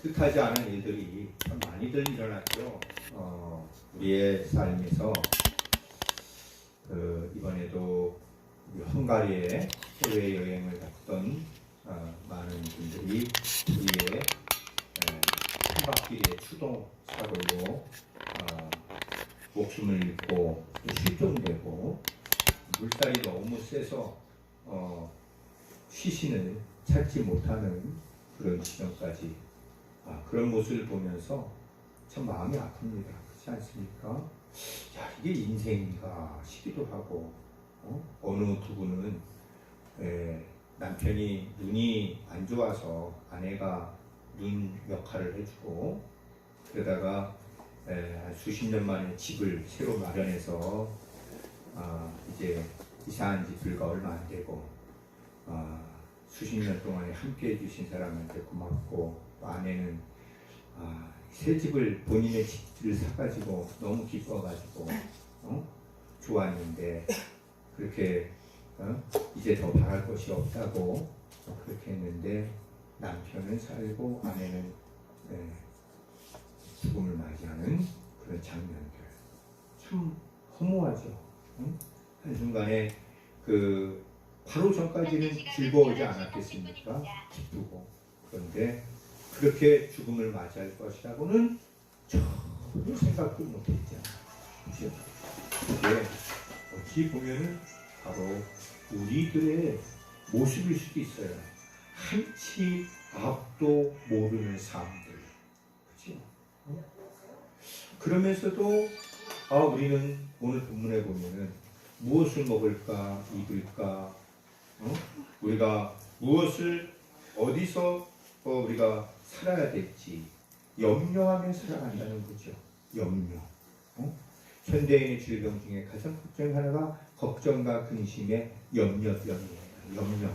뜻하지 않은 일들이 참 많이들 일어났죠. 우리의 삶에서 이번에도 우리 헝가리에 해외 여행을 갔던 많은 분들이 우리의 한바퀴의 추동 사고로 목숨을 잃고 실종되고 물살이 너무 세서 시신을 찾지 못하는 그런 지점까지 그런 모습을 보면서 참 마음이 아픕니다. 그렇지 않습니까? 야, 이게 인생인가 싶기도 하고 어느 두 분은 남편이 눈이 안 좋아서 아내가 눈 역할을 해주고 그러다가 수십 년 만에 집을 새로 마련해서 이제 이사한 지 불과 얼마 안 되고 수십 년 동안에 함께 해주신 사람한테 고맙고 또 아내는 새 집을 본인의 집을 사가지고 너무 기뻐가지고 좋았는데 그렇게 이제 더 바랄 것이 없다고 그렇게 했는데 남편은 살고 아내는 죽음을 맞이하는 그런 장면들 참 허무하죠. 한순간에 바로 전까지는 즐거워하지 않았겠습니까? 기쁘고. 그런데 그렇게 죽음을 맞이할 것이라고는 전혀 생각도 못했잖아요. 그렇죠? 이게 어찌 보면은 바로 우리들의 모습일 수도 있어요. 한치 앞도 모르는 삶들. 그렇죠? 그러면서도 우리는 오늘 본문에 보면은 무엇을 먹을까, 입을까, 우리가 무엇을 어디서 우리가 살아야 될지 염려하며 살아간다는 거죠. 염려. 현대인의 질병 중에 가장 걱정 하나가 걱정과 근심의 염려병이에요. 염려.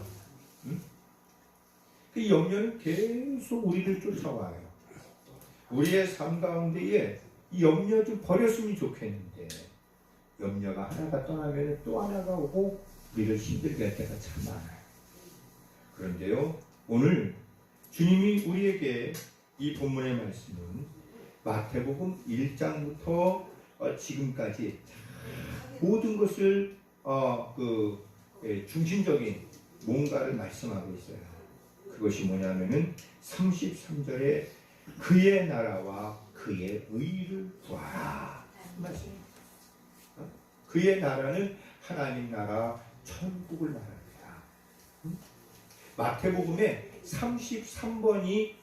그 염려는 계속 우리를 쫓아와요. 우리의 삶 가운데에 이 염려 좀 버렸으면 좋겠는데 염려가 하나가 떠나면 또 하나가 오고 우리를 힘들게 할 때가 참 많아요. 그런데요, 오늘 주님이 우리에게 이 본문의 말씀은 마태복음 1장부터 지금까지 모든 것을 중심적인 뭔가를 말씀하고 있어요. 그것이 뭐냐면은 33절에 그의 나라와 그의 의를 구하라. 말씀입니다. 그의 나라는 하나님 나라 천국을 말합니다. 마태복음에 33번이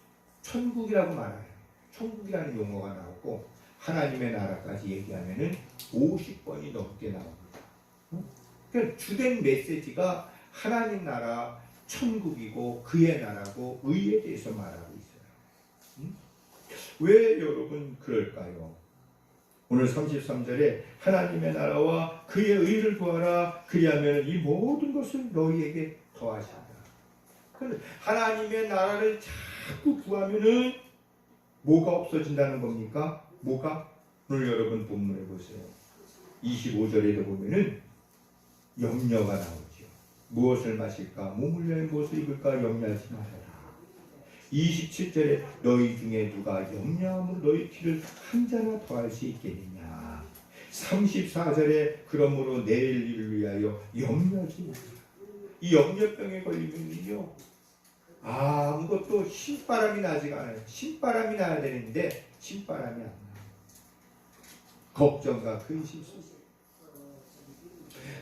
천국이라고 말해요. 천국이라는 용어가 나오고 하나님의 나라까지 얘기하면은 50번이 넘게 나옵니다. 그러니까 주된 메시지가 하나님 나라 천국이고 그의 나라고 의에 대해서 말하고 있어요. 왜 여러분 그럴까요? 오늘 33절에 하나님의 나라와 그의 의를 구하라. 그리하면 이 모든 것을 너희에게 더하신다. 하나님의 나라를 자꾸 구하면은 뭐가 없어진다는 겁니까? 뭐가? 오늘 여러분 본문에 보세요. 25절에도 보면은 염려가 나오죠. 무엇을 마실까? 몸을 위하여 무엇을 입을까? 염려하지 말아라. 27절에 너희 중에 누가 염려함으로 너희 피를 한 자나 더할 수 있겠느냐. 34절에 그러므로 내일 일을 위하여 염려하지 말아라. 이 염려병에 걸리면요 아무것도 신바람이 나지가 않아요. 신바람이 나야 되는데 신바람이 안 나요. 걱정과 근심 속에.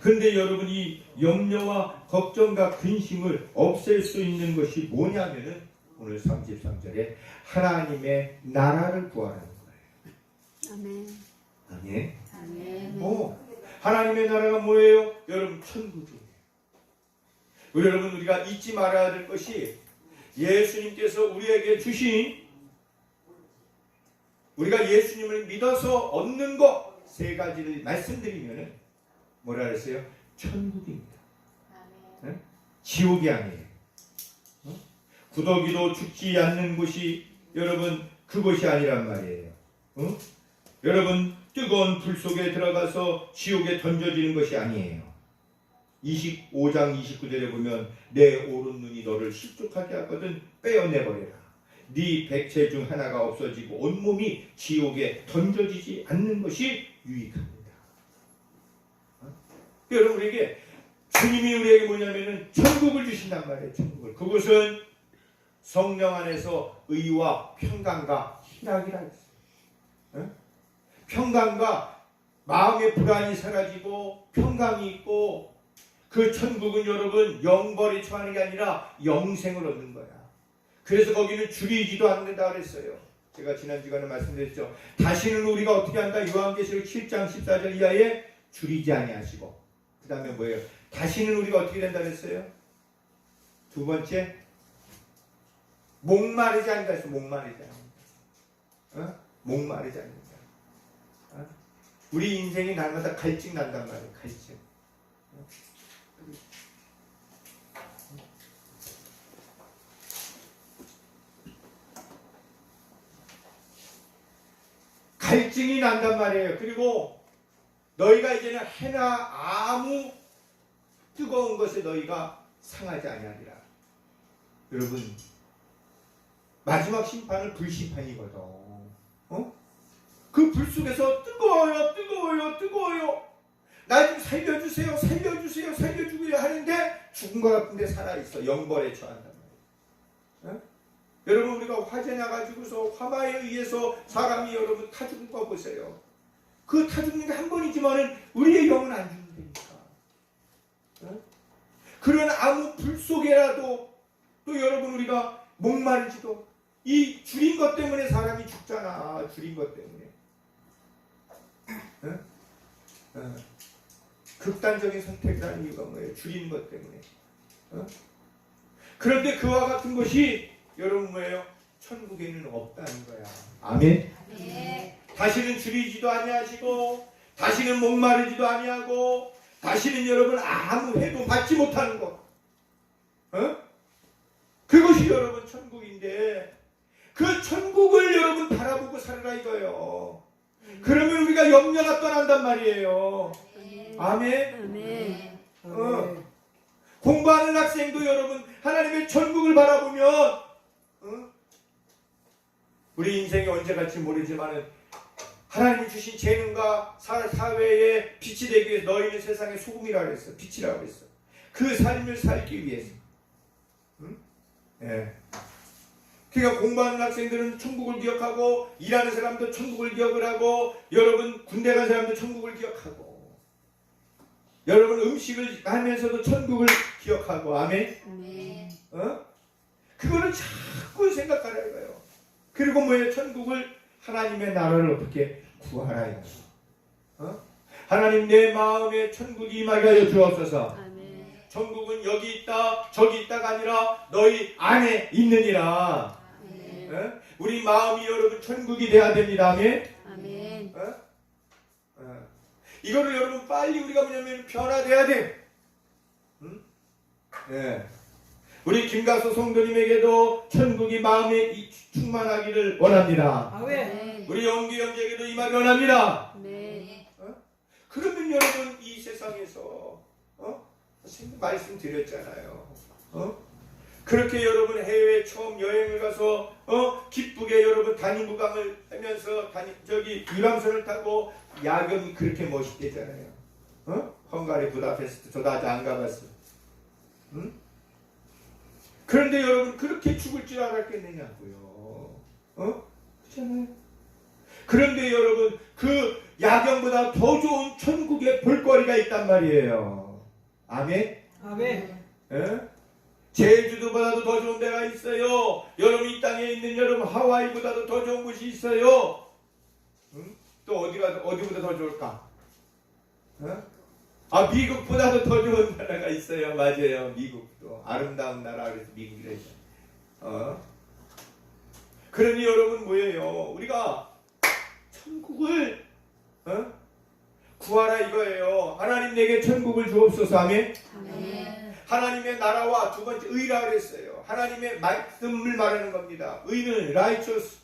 그런데 여러분이 염려와 걱정과 근심을 없앨 수 있는 것이 뭐냐면은 오늘 33절에 하나님의 나라를 구하라는 거예요. 아멘. 아멘. 아멘. 하나님의 나라가 뭐예요? 여러분 천국이에요. 여러분 우리가 잊지 말아야 될 것이 예수님께서 우리에게 주신 우리가 예수님을 믿어서 얻는 것 세 가지를 말씀드리면은 뭐라 그랬어요? 천국입니다. 네? 지옥이 아니에요. 구더기도 죽지 않는 곳이 여러분 그것이 아니란 말이에요. 여러분 뜨거운 불 속에 들어가서 지옥에 던져지는 것이 아니에요. 25장 29절에 보면 내 오른 눈이 너를 실족하게 하거든 빼어내버려라. 네 백체 중 하나가 없어지고 온몸이 지옥에 던져지지 않는 것이 유익합니다. 여러분, 우리에게 주님이 우리에게 뭐냐면은 천국을 주신단 말이에요. 천국을. 그것은 성령 안에서 의와 평강과 희락이라 했어요. 평강과 마음의 불안이 사라지고 평강이 있고, 그 천국은 여러분 영벌에 처하는 게 아니라 영생을 얻는 거야. 그래서 거기는 줄이지도 않는다 그랬어요. 제가 지난 시간에 말씀드렸죠. 다시는 우리가 어떻게 한다? 요한계시록 7장 14절 이하에 줄이지 아니하시고, 그 다음에 뭐예요? 다시는 우리가 어떻게 된다 그랬어요? 두 번째, 목마르지 않는다 했어. 목마르지 않는다. 목마르지 않는다. 우리 인생이 날마다 갈증 난단 말이에요. 갈증. 갈증이 난단 말이에요. 그리고 너희가 이제는 해나 아무 뜨거운 것에 너희가 상하지 아니하리라. 여러분, 마지막 심판은 불심판이거든. 그 불 속에서 뜨거워요, 뜨거워요, 뜨거워요. 나 좀 살려주세요, 살려주세요, 살려주고야 하는데 죽은 것 같은데 살아있어. 영벌에 처한단 말이에요. 여러분, 우리가 화재 나가지고서 화마에 의해서 사람이 여러분 타 죽은 거 보세요. 그 타 죽는 게 한 번이지만은 우리의 영은 안 죽는다니까. 그런 아무 불 속에라도 또 여러분 우리가 목마르지도, 이 줄인 것 때문에 사람이 죽잖아. 줄인 것 때문에. 극단적인 선택이라는 이유가 뭐예요? 줄인 것 때문에. 그런데 그와 같은 것이 여러분 뭐예요? 천국에는 없다는 거야. 아멘. 네. 다시는 줄이지도 아니하시고, 다시는 목마르지도 아니하고, 다시는 여러분 아무 해도 받지 못하는 것. 그것이 여러분 천국인데, 그 천국을 여러분 바라보고 살아라 이거예요. 그러면 우리가 염려가 떠난단 말이에요. 아멘. 아멘. 공부하는 학생도 여러분 하나님의 천국을 바라보면 우리 인생이 언제 갈지 모르지만 하나님이 주신 재능과 사회에 빛이 되기 위해서 너희는 세상의 소금이라고 했어. 빛이라고 했어. 그 삶을 살기 위해서. 예. 그러니까 공부하는 학생들은 천국을 기억하고, 일하는 사람도 천국을 기억을 하고, 여러분 군대 간 사람도 천국을 기억하고, 여러분 음식을 하면서도 천국을 기억하고. 아멘. 아멘. 그거를 자꾸 생각하라 이거예요. 그리고 뭐예요? 천국을, 하나님의 나라를 어떻게 구하라 이거예요. 하나님 내 마음에 천국이 임하게 하여 주옵소서. 아멘. 천국은 여기 있다 저기 있다가 아니라 너희 안에 있느니라. 아멘. 우리 마음이 여러분 천국이 돼야 됩니다. 아멘. 아멘. 이거를 여러분 빨리 우리가 뭐냐면 변화돼야 돼. 네. 우리 김가수 성도님에게도 천국이 마음에 충만하기를 원합니다. 아멘. 우리 영기 형제에게도 임하기 원합니다. 네. 그러면 여러분 이 세상에서 말씀드렸잖아요. 그렇게 여러분 해외에 처음 여행을 가서 기쁘게 여러분 단위무강을 하면서 유람선을 타고 야경이 그렇게 멋있대잖아요. 헝가리 부다페스트, 저도 아직 안 가봤어. 그런데 여러분 그렇게 죽을 줄 알았겠느냐고요. 그렇잖아요. 그런데 여러분 그 야경보다 더 좋은 천국의 볼거리가 있단 말이에요. 아멘. 아멘. 예? 제주도보다도 더 좋은 데가 있어요. 여러분 이 땅에 있는 여러분 하와이보다도 더 좋은 곳이 있어요. 또 어디보다 더 좋을까? 미국보다도 더 좋은 나라가 있어요. 맞아요. 미국도 아름다운 나라 그래서 미국이래요. 그러니 여러분 뭐예요? 우리가 천국을 구하라 이거예요. 하나님 내게 천국을 주옵소서. 아멘. 아멘. 하나님의 나라와 두 번째 의라 그랬어요. 하나님의 말씀을 말하는 겁니다. 의는 righteous,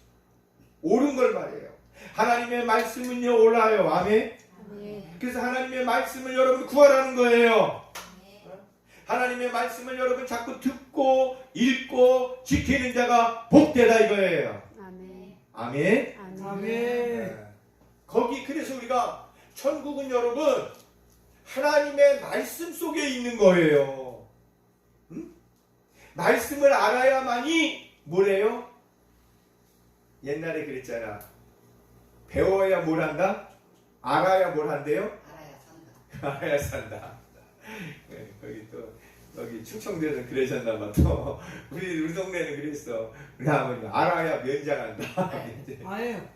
옳은 걸 말해요. 하나님의 말씀은요 옳아요. 아멘. 아멘. 그래서 하나님의 말씀을 여러분 구하라는 거예요. 하나님의 말씀을 여러분 자꾸 듣고 읽고 지키는 자가 복되다 이거예요. 아멘. 아멘. 아멘. 네. 거기 그래서 우리가 천국은 여러분 하나님의 말씀 속에 있는 거예요. 응? 말씀을 알아야만이 뭐래요? 옛날에 그랬잖아. 배워야 뭘 한다? 알아야 뭘 한대요? 알아야 산다. 알아야 산다. 거기 또 여기 충청도에는 그러셨나봐. 또 우리 동네는 그랬어. 우리 아버님 알아야 면장한다. 아예요.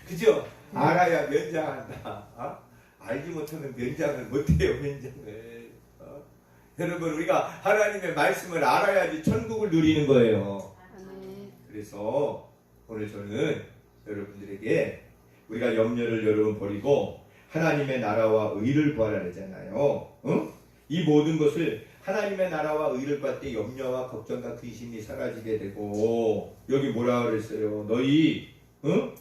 그죠? 알아야 면장한다. 어? 알지 못하면 면장을 못해요. 면장을. 여러분 우리가 하나님의 말씀을 알아야지 천국을 누리는 거예요. 아멘. 그래서 오늘 저는 여러분들에게 우리가 염려를 여러분 버리고 하나님의 나라와 의를 구하라 그러잖아요. 응? 이 모든 것을 하나님의 나라와 의를 구할 때 염려와 걱정과 근심이 사라지게 되고 여기 뭐라 그랬어요? 너희 응?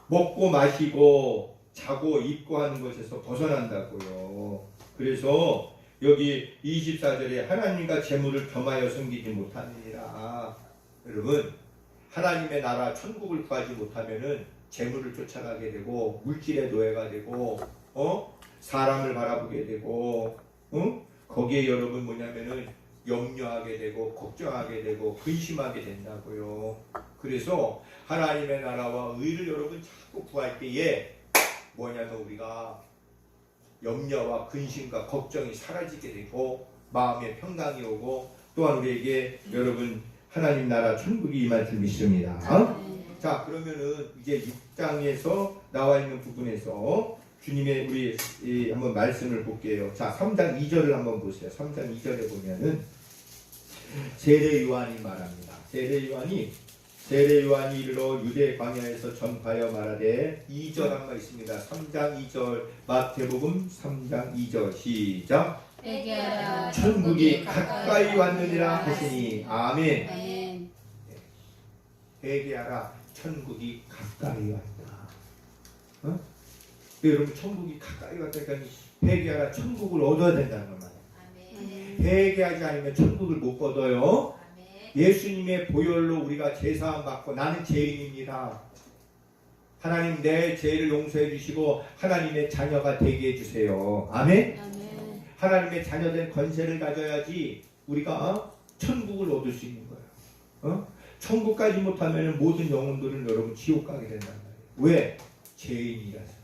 먹고 마시고 자고 입고 하는 것에서 벗어난다고요. 그래서 여기 24절에 하나님과 재물을 겸하여 섬기지 못하느니라. 여러분 하나님의 나라 천국을 구하지 못하면은 재물을 쫓아가게 되고 물질의 노예가 되고 사람을 바라보게 되고 거기에 여러분 뭐냐면은 염려하게 되고 걱정하게 되고 근심하게 된다고요. 그래서 하나님의 나라와 의를 여러분 자꾸 구할 때에 뭐냐면 우리가 염려와 근심과 걱정이 사라지게 되고 마음의 평강이 오고 또한 우리에게 여러분 하나님 나라 천국이 임할 줄 믿습니다. 자 그러면은 이제 6장에서 나와 있는 부분에서 주님의 우리 한번 말씀을 볼게요. 자 3장 2절을 한번 보세요. 3장 2절에 보면은 세례 요한이 말합니다. 세례 요한이 이르러 유대 광야에서 전파하여 말하되 2절 한번 있습니다. 3장 2절 마태복음 3장 2절 시작. 회개하라. 천국이 가까이 왔느니라 하시니 아멘. 아멘. 회개하라. 천국이 가까이 왔다. 어? 여러분 천국이 가까이 왔다니까 회개하라. 천국을 얻어야 된다는 말. 아멘. 회개하지 않으면 천국을 못 얻어요. 예수님의 보혈로 우리가 제사함 받고 나는 죄인입니다. 하나님 내 죄를 용서해 주시고 하나님의 자녀가 되게 해주세요. 아멘. 아멘. 하나님의 자녀된 권세를 가져야지 우리가 천국을 얻을 수 있는 거예요. 천국까지 못하면 모든 영혼들은 여러분 지옥 가게 된단 말이에요. 왜? 죄인이라서.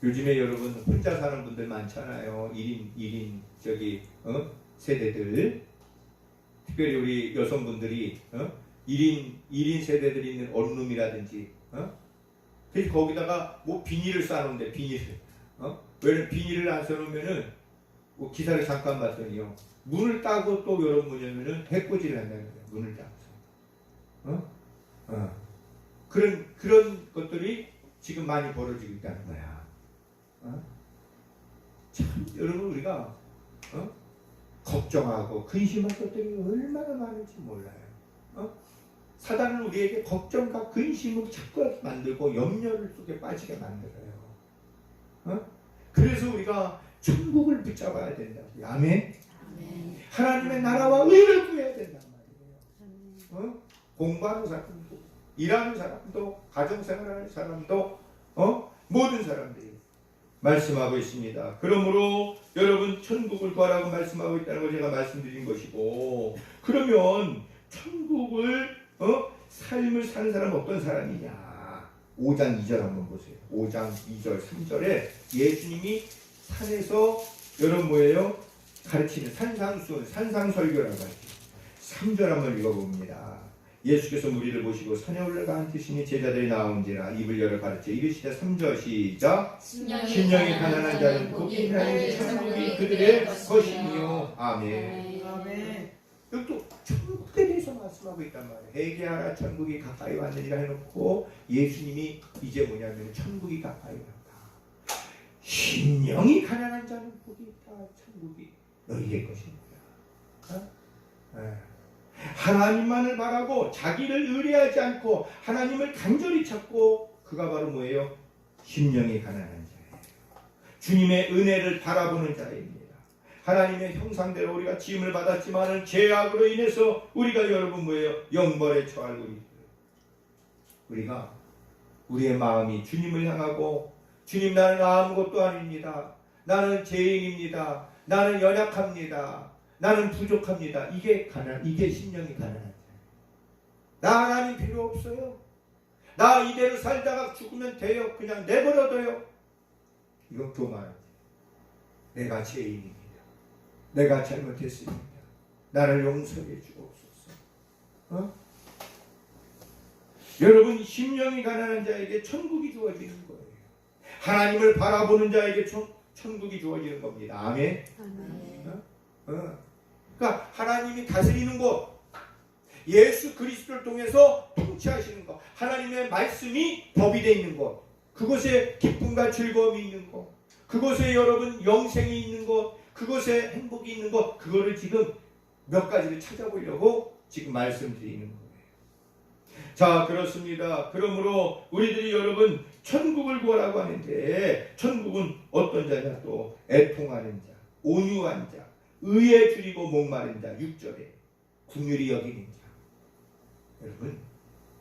요즘에 여러분 혼자 사는 분들 많잖아요. 1인 세대들. 특별히 우리 여성분들이 1인 세대들이 있는 원룸이라든지 그래서 거기다가 뭐 비닐을 싸놓는데 비닐을 왜냐면 비닐을 안 써놓으면은 뭐 기사를 잠깐 봤더니요 문을 따고 또 여러분 뭐냐면은 해코지를 한다는 거예요. 문을 따고서 그런 것들이 지금 많이 벌어지고 있다는 거야. 참 여러분 우리가 걱정하고 근심할 것들이 얼마나 많은지 몰라요. 사단은 우리에게 걱정과 근심을 자꾸 만들고 염려를 속에 빠지게 만들어요. 그래서 우리가 천국을 붙잡아야 된다고요. 아멘. 아멘. 하나님의 나라와 의를 구해야 된단 말이에요. 공부하는 사람도 일하는 사람도 가정생활하는 사람도 모든 사람들이 말씀하고 있습니다. 그러므로 여러분 천국을 구하라고 말씀하고 있다는 걸 제가 말씀드린 것이고 그러면 천국을 삶을 사는 사람은 어떤 사람이냐 5장 2절 한번 보세요. 5장 2절 3절에 예수님이 산에서 여러분 뭐예요? 가르치는 산상설교라고 하죠. 3절 한번 읽어봅니다. 예수께서 무리를 보시고 산에 올라가 앉으시니 제자들이 나온지라 입을 열어 가르쳐 이르시되 3절 시작. 심령이 가난한 자는 복이 하나님의 천국이 그들의 것이니요. 아멘. 아멘. 여기 또 천국에 대해서 말씀하고 있단 말이에요. 회개하라 천국이 가까이 왔느니라 해놓고 예수님이 이제 뭐냐면 천국이 가까이 왔다. 심령이 가난한 자는 복이 있다. 천국이 너희의 것입니다. 하나님만을 바라고 자기를 의뢰하지 않고 하나님을 간절히 찾고 그가 바로 뭐예요? 심령이 가난한 자예요. 주님의 은혜를 바라보는 자입니다. 하나님의 형상대로 우리가 지음을 받았지만 죄악으로 인해서 우리가 여러분 뭐예요? 영벌에 처할 우리가 우리의 마음이 주님을 향하고 주님 나는 아무것도 아닙니다. 나는 죄인입니다. 나는 연약합니다. 나는 부족합니다. 이게 심령이 가난한 자예요. 나 하나님 필요 없어요. 나 이대로 살다가 죽으면 돼요. 그냥 내버려둬요. 이건 교만하지. 내가 죄인입니다. 내가 잘못했습니다. 나를 용서해 주옵소서. 여러분 심령이 가난한 자에게 천국이 주어지는 거예요. 하나님을 바라보는 자에게 천국이 주어지는 겁니다. 아멘. 아멘. 그러니까 하나님이 다스리는 곳, 예수 그리스도를 통해서 통치하시는 것, 하나님의 말씀이 법이 되어 있는 곳, 그곳에 기쁨과 즐거움이 있는 곳, 그곳에 여러분 영생이 있는 곳, 그곳에 행복이 있는 것, 그거를 지금 몇 가지를 찾아보려고 지금 말씀드리는 거예요. 자, 그렇습니다. 그러므로 우리들이 여러분 천국을 구하라고 하는데, 천국은 어떤 자냐? 또 애통하는 자, 온유한 자, 의에 줄이고 목마른 자, 6절에 긍휼히 여기는 자. 여러분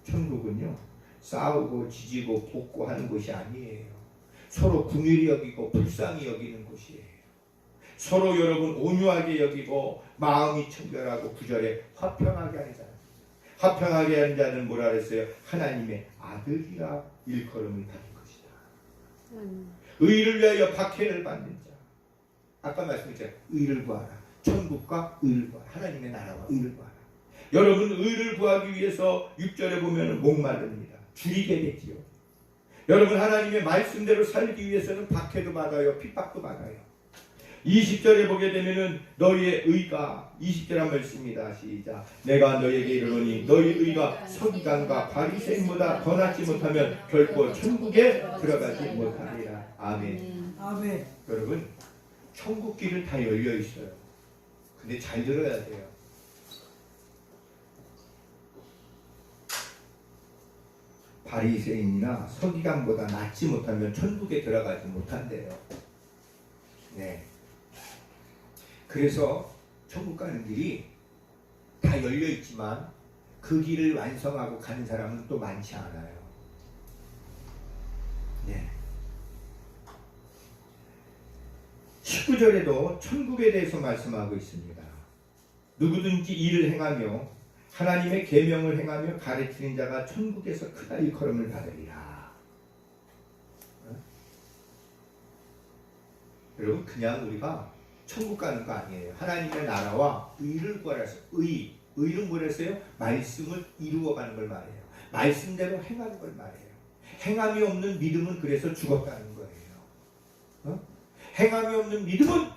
천국은요 싸우고 지지고 볶고 하는 곳이 아니에요. 서로 긍휼히 여기고 불쌍히 여기는 곳이에요. 서로 여러분 온유하게 여기고 마음이 청결하고 9절에 화평하게 하는 자. 화평하게 하는 자는 뭐라 그랬어요? 하나님의 아들이라 일컬음을 받을 것이다. 의를 위하여 박해를 받는 자. 아까 말씀드렸죠. 의를 구하라. 천국과 의를 구하라. 하나님의 나라와 의를 구하라. 여러분 의를 구하기 위해서 6절에 보면 목마릅니다. 줄이게 되지요. 여러분 하나님의 말씀대로 살기 위해서는 박해도 받아요. 핍박도 받아요. 20절에 보게 되면은 너희의 의가 20절 한번 읽습니다. 시작. 내가 너희에게 이르노니 너희 의가 서기관과 바리새인보다 더 낫지 못하면 결코 천국에 들어가지 못하리라. 아멘. 아멘. 여러분 천국 길은 다 열려 있어요. 근데 잘 들어야 돼요. 바리새인이나 서기관보다 낫지 못하면 천국에 들어가지 못한대요. 네. 그래서 천국 가는 길이 다 열려 있지만 그 길을 완성하고 가는 사람은 또 많지 않아요. 네. 19절에도 천국에 대해서 말씀하고 있습니다. 누구든지 일을 행하며 하나님의 계명을 행하며 가르치는 자가 천국에서 크다 일컬음을 받으리라. 여러분 그냥 우리가 천국 가는 거 아니에요. 하나님의 나라와 의를 구하라 해서 의는 뭐랬어요? 말씀을 이루어가는 걸 말해요. 말씀대로 행하는 걸 말해요. 행함이 없는 믿음은 그래서 죽었다는 거예요. 행함이 없는 믿음은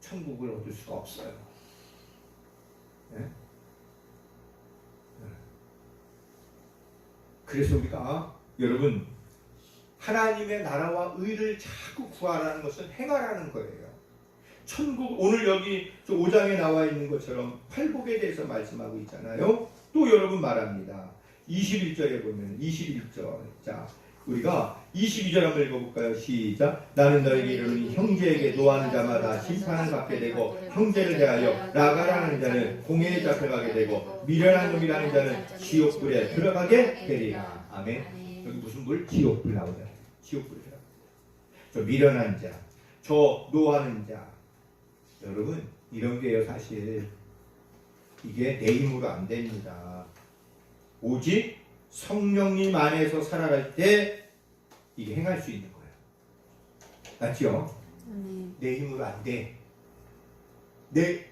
천국을 얻을 수가 없어요. 네? 그래서 우리가 여러분 하나님의 나라와 의를 자꾸 구하라는 것은 행하라는 거예요. 천국 오늘 여기 5장에 나와 있는 것처럼 팔복에 대해서 말씀하고 있잖아요. 또 여러분 말합니다. 21절에 보면 21절 자 우리가 22절 한번 읽어볼까요? 시작. 나는 너에게 이르노니 형제에게 노하는 자마다 심판을 받게 되고 형제를 대하여 나가라는 자는 공회에 잡혀가게 되고 미련한 놈이라는 자는 지옥불에 들어가게 되리라. 아멘. 여기 무슨 불? 지옥불 나오잖아요. 지옥불에 들어가. 저 미련한 자, 저 노하는 자. 여러분 이런 게요 사실 이게 내 힘으로 안 됩니다. 오직 성령님 안에서 살아갈 때 이게 행할 수 있는 거예요. 맞죠? 내 힘으로 안 돼. 내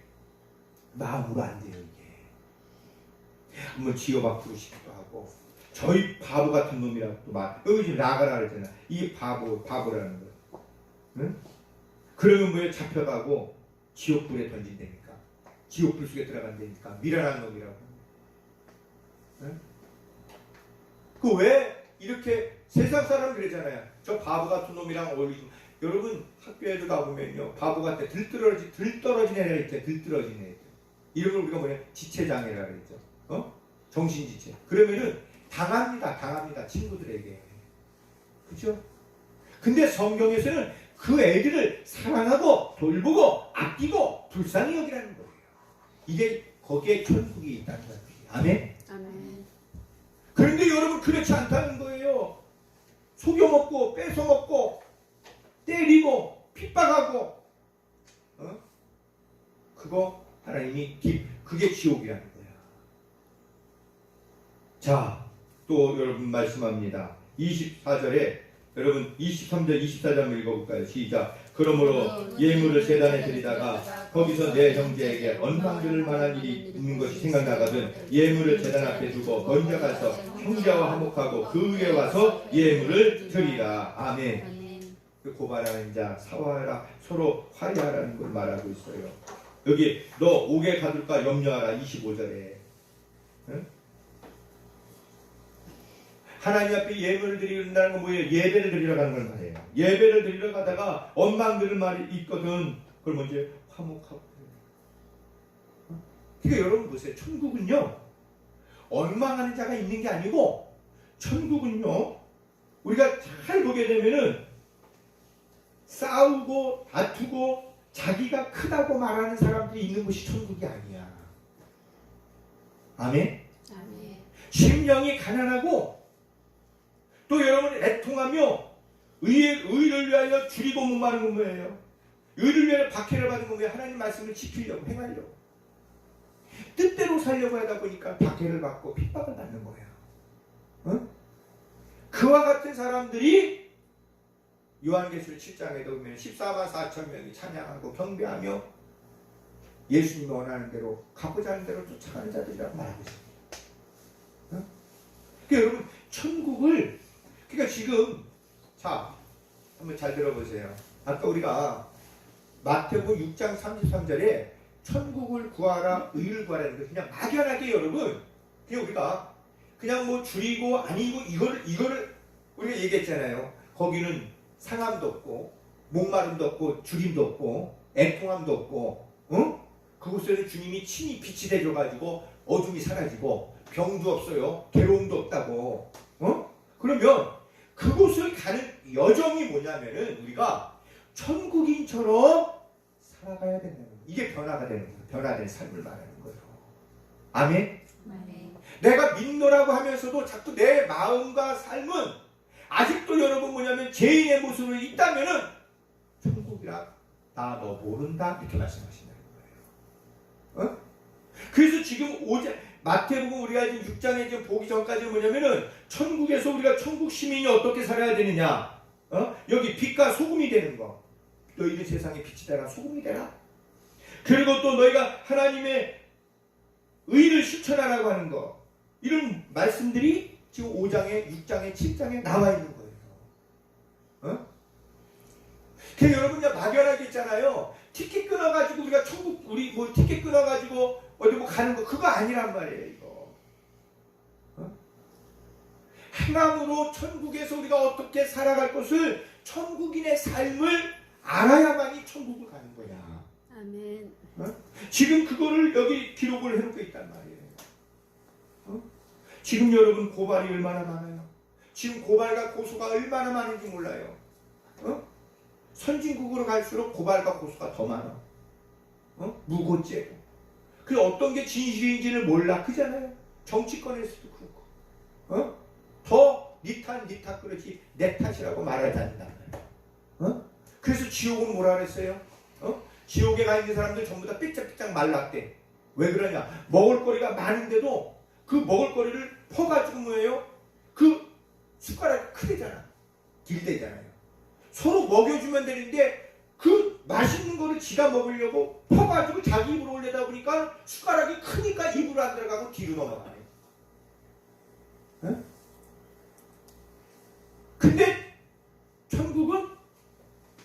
마음으로 안 돼요 이게. 한번 지어박고 싶기도 하고 저희 바보 같은 놈이라고 또 말. 여기 지금 나가라 그랬잖아. 이 바보라는 거. 응? 그러면 뭐에 잡혀가고 지옥불에 던진다니까. 지옥불 속에 들어간다니까. 미련한 놈이라고. 응? 그 왜 이렇게 세상 사람 그러잖아요. 저 바보 같은 놈이랑 어울리지. 여러분 학교에도 가보면요. 바보 같아. 들떨어진 애라 있죠. 들떨어진 애들. 이런 걸 우리가 뭐냐. 지체장애라 그랬죠. 정신지체. 그러면은 당합니다. 친구들에게. 그죠? 근데 성경에서는 그 애들을 사랑하고 돌보고 아끼고 불쌍히 여기라는 거예요. 이게 거기에 천국이 있다는 거예요. 아멘? 아멘. 그런데 여러분 그렇지 않다는 거예요. 속여먹고 뺏어먹고 때리고 핍박하고 그거 하나님이 그게 지옥이라는 거야. 자, 또 여러분 말씀합니다. 24절에 여러분 23절 24절 읽어볼까요? 시작. 그러므로 예물을 제단에 드리다가 거기서 내 형제에게 언상들을 만한 일이 있는 것이 생각나거든 예물을 제단 앞에 두고 먼저 가서 형제와 화목하고 그 위에 와서 예물을 드리라. 아멘. 아멘. 그 고발하는 자 사화하라 서로 화해하라는 걸 말하고 있어요. 여기 너 옥에 가둘까 염려하라 25절에 하나님 앞에 예물을 드린다는 건 뭐예요? 예배를 드리러 가는 걸 말해요. 예배를 드리러 가다가 원망 들을 말이 있거든. 그걸 먼저 화목하고. 그러니까 여러분 보세요. 천국은요. 원망하는 자가 있는 게 아니고 천국은요. 우리가 잘 보게 되면은 싸우고 다투고 자기가 크다고 말하는 사람들이 있는 곳이 천국이 아니야. 아멘? 아멘. 심령이 가난하고 또 여러분 애통하며 의를 위하여 줄이고 목마른 건 뭐예요? 의를 위하여 박해를 받은 건 뭐예요? 하나님 말씀을 지키려고 행하려고 뜻대로 살려고 하다 보니까 박해를 받고 핍박을 받는 거예요. 어? 그와 같은 사람들이 요한계시록 7장에도 보면 14만 4천 명이 찬양하고 경배하며 예수님이 원하는 대로 가고자 하는 대로 쫓아가는 자들이라고 말하고 있습니다. 어? 그러니까 여러분 천국을 그러니까 지금 자 한번 잘 들어보세요. 아까 우리가 마태복음 6장 33절에 천국을 구하라 의를 구하라는 거 그냥 막연하게 여러분 그냥 우리가 그냥 뭐 줄이고 아니고 이거를 우리가 얘기했잖아요. 거기는 상함도 없고 목마름도 없고 줄임도 없고 애통함도 없고 그곳에는 주님이 친히 빛이 되셔가지고 어둠이 사라지고 병도 없어요. 괴로움도 없다고 그러면 그곳을 가는 여정이 뭐냐면은 우리가 천국인처럼 살아가야 된다는 거예요. 이게 변화가 되는 거예요. 변화된 삶을 말하는 거예요. 아멘? 아멘. 내가 믿노라고 하면서도 자꾸 내 마음과 삶은 아직도 여러분 뭐냐면 죄인의 모습으로 있다면은 천국이라 나 너 모른다 이렇게 말씀하신다는 거예요. 그래서 지금 마태복음 우리가 지금 6장에 지금 보기 전까지 뭐냐면은 천국에서 우리가 천국 시민이 어떻게 살아야 되느냐 여기 빛과 소금이 되는 거 너희는 세상의 빛이 되라 소금이 되라 그리고 또 너희가 하나님의 의를 실천하라고 하는 거 이런 말씀들이 지금 5장에 6장에 7장에 나와 있는 거예요. 그래서 여러분 그냥 막연하게 있잖아요. 티켓 끊어가지고 우리가 천국 우리 뭐 티켓 끊어가지고 어디 뭐 가는 거 그거 아니란 말이에요. 이거 행함으로 천국에서 우리가 어떻게 살아갈 것을 천국인의 삶을 알아야만이 천국을 가는 거야. 아멘. 지금 그거를 여기 기록을 해놓고 있단 말이에요. 지금 여러분 고발이 얼마나 많아요. 지금 고발과 고소가 얼마나 많은지 몰라요. 선진국으로 갈수록 고발과 고소가 더 많아. 무고죄고. 그 어떤 게 진실인지를 몰라. 그잖아요. 정치권에서도 그렇고. 더 네 탓 그렇지 내 탓이라고 말하지 않는단 말이야. 그래서 지옥은 뭐라 그랬어요? 지옥에 가 있는 사람들 전부 다 삐짝삐짝 말랐대. 왜 그러냐? 먹을거리가 많은데도 그 먹을거리를 퍼가지고 뭐예요? 그 숟가락이 크대잖아. 길대잖아요. 서로 먹여주면 되는데 그 맛있는 거를 지가 먹으려고 퍼가지고 자기 입으로 올리다 보니까 숟가락이 크니까 입으로 안 들어가고 뒤로 넘어가네. 근데 천국은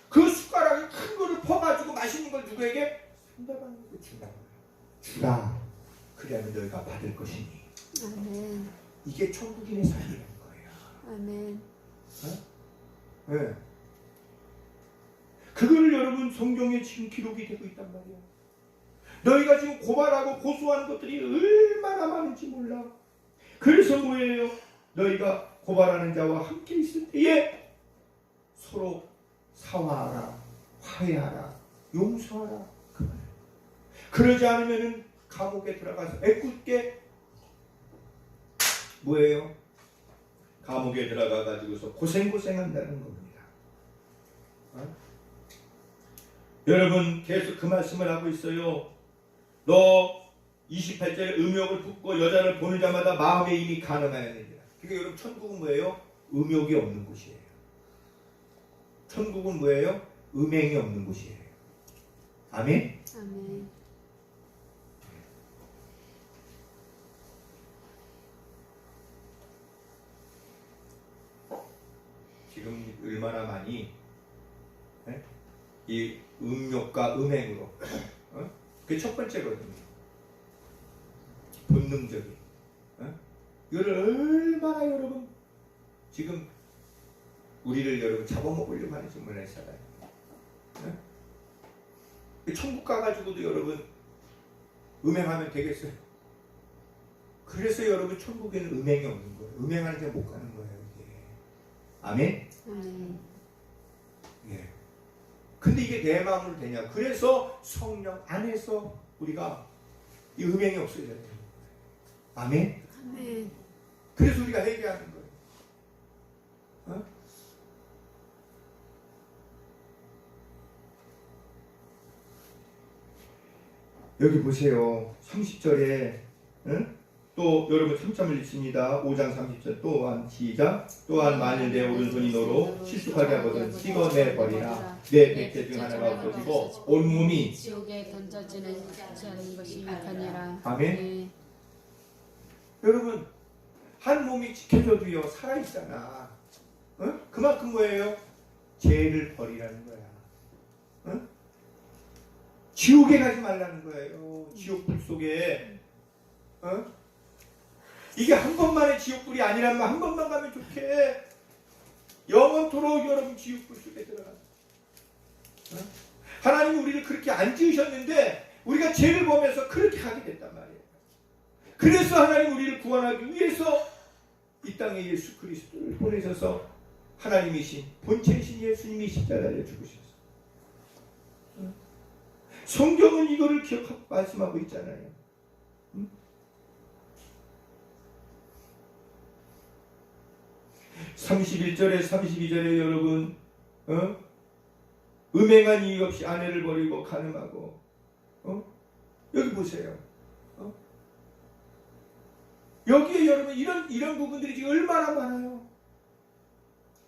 그 숟가락이 큰 거를 퍼가지고 맛있는 걸 누구에게? 상대방에게 주라. 그래야면 너희가 받을 것이니. 아멘. 이게 천국인의 삶이라는 거예요. 아멘. 네. 그거를 여러분 성경에 지금 기록이 되고 있단 말이에요. 너희가 지금 고발하고 고소하는 것들이 얼마나 많은지 몰라. 그래서 뭐예요? 너희가 고발하는 자와 함께 있을 때에 서로 사화하라, 화해하라, 용서하라. 그 말이에요. 그러지 않으면은 감옥에 들어가서 애꿎게 뭐예요? 감옥에 들어가 가지고서 고생한다는 겁니다. 여러분 계속 그 말씀을 하고 있어요. 너 28절에 음욕을 품고 여자를 보는 자마다 마음에 이미 가늠하여야 됩니다. 그러니까 여러분 천국은 뭐예요? 음욕이 없는 곳이에요. 천국은 뭐예요? 음행이 없는 곳이에요. 아멘? 아멘. 지금 얼마나 많이 이 음욕과 음행으로 그게 첫 번째거든요. 본능적인 이거를 얼마나 여러분 지금 우리를 여러분 잡아먹으려고 하는지 몰라요. 천국 가가지고도 여러분 음행하면 되겠어요? 그래서 여러분 천국에는 음행이 없는 거예요. 음행하는 데 못 가는 거예요. 이게. 아멘? 아멘. 예. 근데 이게 내 마음으로 되냐? 그래서 성령 안에서 우리가 이 음행이 없어져야 돼요. 아멘? 아멘. 그래서 우리가 회개하는 거예요. 여기 보세요. 30절에 또 여러분 참참을 읽습니다. 5장 30절 또한 시작. 또한 만일 내 오른손이 너로 실족하게 하거든 찍어내 버리라. 내 백제 중 하나가 없어지고 온몸이 지옥에 던져지는 자는 것이 유익하니라. 아멘. 네. 여러분 한 몸이 지켜져도요 살아있잖아. 그만큼 뭐예요? 죄를 버리라는 거야. 지옥에 가지 말라는 거예요. 지옥불 속에. 이게 한 번만의 지옥불이 아니란 말. 한 번만 가면 좋게. 영원토록 여러분 지옥불 속에 들어가. 하나님이 우리를 그렇게 안 지으셨는데 우리가 죄를 범해서 그렇게 가게 됐단 말이에요. 그래서 하나님 우리를 구원하기 위해서 이 땅에 예수 그리스도를 보내셔서 하나님이신 본체이신 예수님이 십자가에 달려 죽으셨어요. 성경은 이거를 기억하고 말씀하고 있잖아요. 31절에 32절에 여러분 음행한 이유 없이 아내를 버리고 간음하고 여기 보세요. 여기에 여러분 이런 부분들이 지금 얼마나 많아요.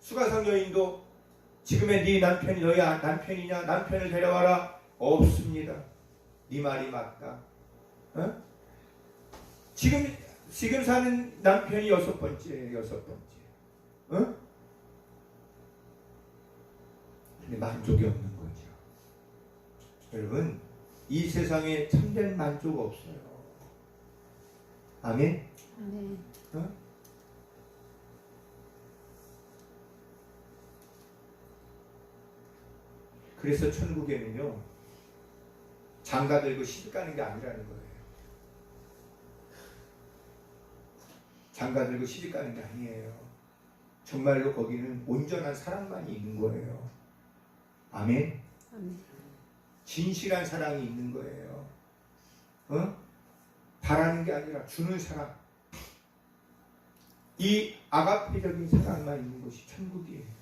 수가성 여인도 지금의 네 남편이 너희 남편이냐? 남편을 데려와라. 없습니다. 네 말이 맞다. 지금 사는 남편이 여섯 번째예요. 근데 만족이 없는 거죠. 여러분 이 세상에 참된 만족 없어요. 아멘? 아멘. 그래서 천국에는요 장가 들고 시집 가는 게 아니라는 거예요. 장가 들고 시집 가는 게 아니에요. 정말로 거기는 온전한 사랑만이 있는 거예요. 아멘? 아멘. 진실한 사랑이 있는 거예요. 바라는 게 아니라 주는 사랑. 이 아가페적인 사랑만 있는 곳이 천국이에요.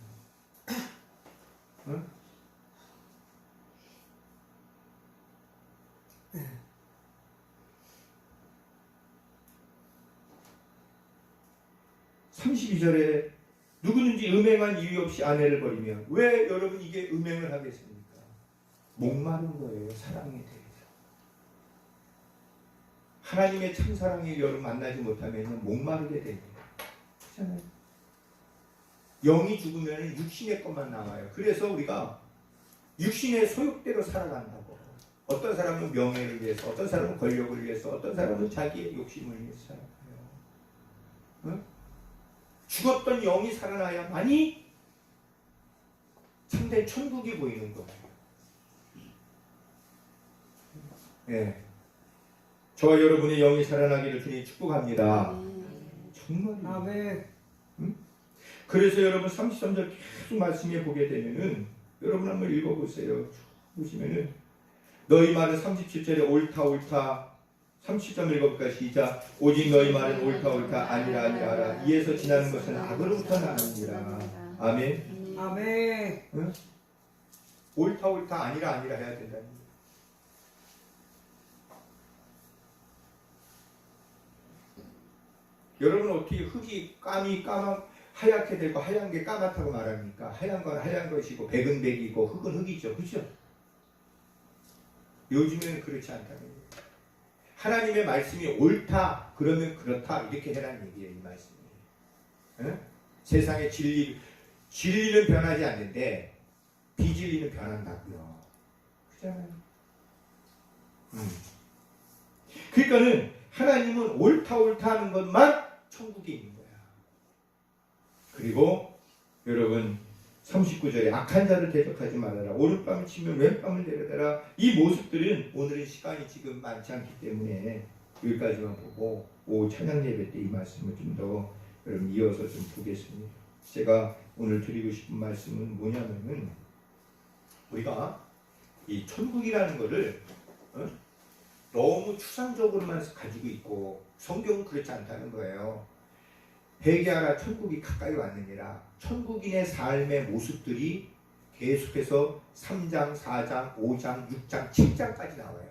32절에 누구든지 음행한 이유 없이 아내를 버리면 왜 여러분 이게 음행을 하겠습니까? 목마른 거예요. 사랑에 대해서. 하나님의 참사랑을 여러분 만나지 못하면 목마르게 됩니다. 그렇잖아요. 영이 죽으면 육신의 것만 남아요. 그래서 우리가 육신의 소욕대로 살아간다고. 어떤 사람은 명예를 위해서, 어떤 사람은 권력을 위해서, 어떤 사람은 자기의 욕심을 위해서 살아가요. 죽었던 영이 살아나야만이 참된 천국이 보이는 거예요. 예. 저와 여러분의 영이 살아나기를 주님 축복합니다. 아멘. 정말. 아멘. 그래서 여러분 33절 계속 말씀해 보게 되면은 여러분 한번 읽어보세요. 보시면은 너희 말은 37절에 옳다 37점 읽어볼까 시작. 오직 너희 말은 옳다 아니라 아니라 이에서 지나는 것은 악으로부터 나느니라. 아멘. 아멘. 응? 옳다 아니라 해야 된다. 여러분 어떻게 흙이 하얗게 되고 하얀 게 까맣다고 말합니까? 하얀 건 하얀 것이고 백은 백이고 흙은 흙이죠. 그렇죠? 요즘에는 그렇지 않다는 거예요. 하나님의 말씀이 옳다 그러면 그렇다 이렇게 해라는 얘기예요. 이 말씀이. 응? 세상의 진리는 변하지 않는데 비진리는 변한다고요. 그렇잖아요. 그러니까는 하나님은 옳다 하는 것만 천국에 있는 거야. 그리고 여러분 39절에 악한 자를 대적하지 말아라. 오른밤을 치면 왼밤을 내려다라. 이 모습들은 오늘은 시간이 지금 많지 않기 때문에 여기까지만 보고 오후 찬양 예배 때 이 말씀을 좀 더 여러분 이어서 좀 보겠습니다. 제가 오늘 드리고 싶은 말씀은 뭐냐면은 우리가 이 천국이라는 거를 너무 추상적으로만 가지고 있고 성경은 그렇지 않다는 거예요. 회개하라 천국이 가까이 왔느니라. 천국인의 삶의 모습들이 계속해서 3장, 4장, 5장, 6장, 7장까지 나와요.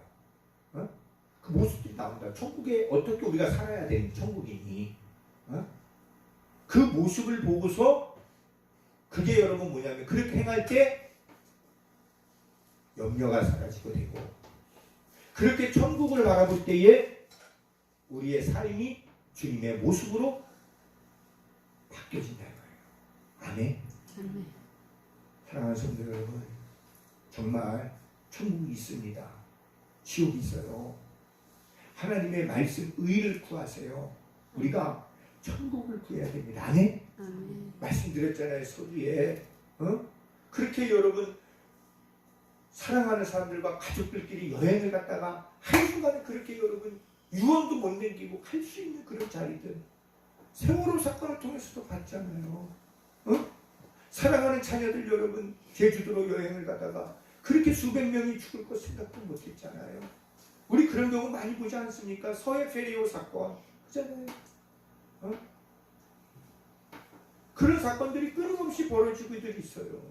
그 모습들이 나온다. 천국에 어떻게 우리가 살아야 되는지 천국인이. 그 모습을 보고서 그게 여러분 뭐냐면 그렇게 행할 때 염려가 사라지고 되고 그렇게 천국을 바라볼 때에 우리의 삶이 주님의 모습으로 바뀌어진다는 거예요. 아멘. 아멘. 사랑하는 성도 여러분, 정말 천국이 있습니다. 지옥이 있어요. 하나님의 말씀 의를 구하세요. 우리가 천국을 구해야 됩니다. 아멘. 아멘. 말씀드렸잖아요. 서두에 그렇게 여러분 사랑하는 사람들과 가족들끼리 여행을 갔다가 한순간에 그렇게 여러분 유언도 못 남기고 갈 수 있는 그런 자리들 세월호 사건을 통해서도 봤잖아요. 사랑하는 자녀들 여러분 제주도로 여행을 가다가 그렇게 수백 명이 죽을 것 생각도 못했잖아요. 우리 그런 경우 많이 보지 않습니까? 서해 페리오 사건 그잖아요. 그런 사건들이 끊임없이 벌어지고 있어요.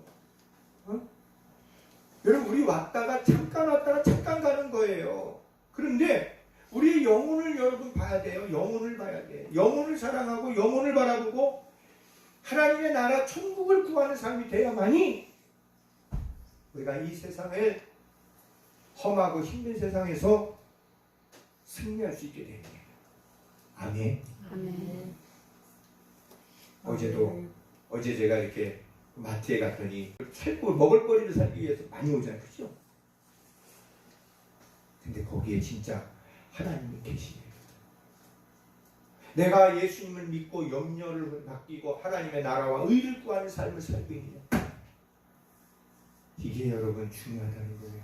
여러분 우리 왔다가 잠깐 가는 거예요. 그런데 우리의 영혼을 여러분 봐야 돼요. 영혼을 봐야 돼. 영혼을 사랑하고 영혼을 바라보고 하나님의 나라 천국을 구하는 삶이 돼야만이 우리가 이 세상을 험하고 힘든 세상에서 승리할 수 있게 됩니다. 아멘. 아멘. 어제 제가 이렇게 마트에 갔더니 살고 먹을거리를 살기 위해서 많이 오잖아요. 그렇죠? 근데 거기에 진짜 하나님이 계시네요. 내가 예수님을 믿고 염려를 맡기고 하나님의 나라와 의를 구하는 삶을 살고 있냐. 이게 여러분 중요하다는 거예요.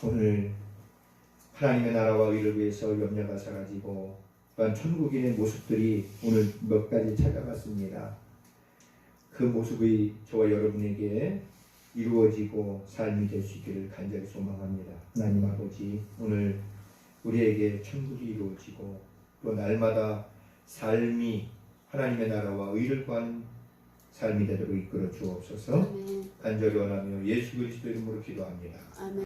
오늘 하나님의 나라와 의를 위해서 염려가 사라지고 또한 천국인의 모습들이 오늘 몇 가지 찾아봤습니다. 그 모습이 저와 여러분에게 이루어지고 삶이 될 수 있기를 간절히 소망합니다. 하나님 아버지 오늘 우리에게 천국이 이루어지고 또 날마다 삶이 하나님의 나라와 의를 구하는 삶이 되도록 이끌어 주옵소서. 아멘. 간절히 원하며 예수 그리스도 이름으로 기도합니다. 아멘.